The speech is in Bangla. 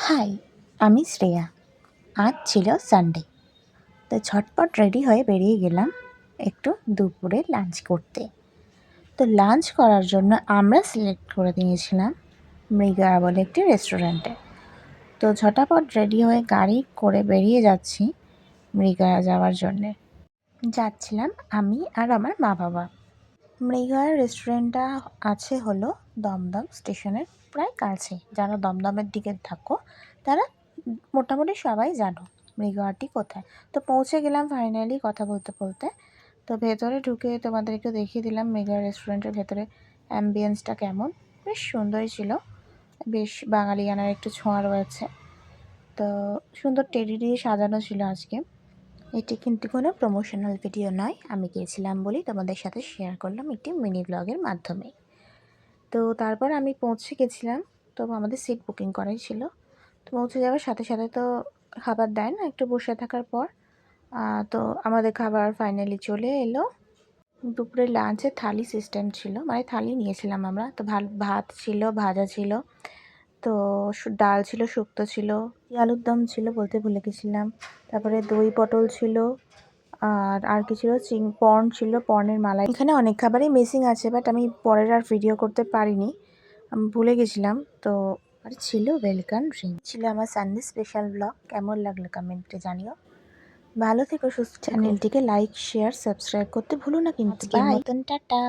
হাই, আমি শ্রেয়া। আজ ছিল সানডে, তো ঝটপট রেডি হয়ে বেরিয়ে গেলাম একটু দুপুরে লাঞ্চ করতে। তো লাঞ্চ করার জন্য আমরা সিলেক্ট করে নিয়েছিলাম মৃগয়া বলে একটি রেস্টুরেন্টে। তো ঝটাপট রেডি হয়ে গাড়ি করে বেরিয়ে যাচ্ছি মৃগয়া যাওয়ার জন্যে। যাচ্ছিলাম আমি আর আমার মা বাবা। মৃগয়া রেস্টুরেন্টটা আছে হলো দমদম স্টেশনের প্রায় কাছে। যারা দমদমের দিকে থাকো তারা মোটামুটি সবাই জানো মৃগয়াটি কোথায়। তো পৌঁছে গেলাম ফাইনালি কথা বলতে বলতে। তো ভেতরে ঢুকে তোমাদের একটু দেখিয়ে দিলাম মৃগয়া রেস্টুরেন্টের ভেতরে অ্যাম্বিয়েন্সটা কেমন। বেশ সুন্দরই ছিল, বেশ বাঙালিয়ানার একটু ছোঁয়া রয়েছে। তো সুন্দর টেডি দিয়ে সাজানো ছিল আজকে। এটি কিন্তু কোনো প্রমোশনাল ভিডিও নয়, আমি গিয়েছিলাম বলেই তোমাদের সাথে শেয়ার করলাম একটি মিনি ব্লগের মাধ্যমে। তো তারপর আমি পৌঁছে গেছিলাম, তো আমাদের সিট বুকিং করাই ছিল। তো পৌঁছে যাওয়ার সাথে সাথে তো খাবার দেয় না, একটু বসে থাকার পর তো আমাদের খাবার ফাইনালি চলে এলো। দুপুরে লাঞ্চে থালি সিস্টেম ছিল, মানে থালি নিয়েছিলাম আমরা। তো ভাত ছিল, ভাজা ছিল, তো ডাল ছিল, শুক্তো ছিল, আলুর দম ছিল বলতে ভুলে গেছিলাম। তারপরে দই পটল ছিল, আর কি ছিল, পর্ন ছিল, পর্নের মালাই। এখানে অনেক খাবারই মিসিং আছে, বাট আমি পরের আর ভিডিও করতে পারিনি, আমি ভুলে গেছিলাম। তো আর ছিল ওয়েলকাম ড্রিঙ্ক। ছিল আমার সানডে স্পেশাল ব্লগ। কেমন লাগলো কমেন্টে জানিও। ভালো থেকো, সুস্থ। চ্যানেলটিকে লাইক, শেয়ার, সাবস্ক্রাইব করতে ভুলো না কিন্তু। বাই, মতন টাটা।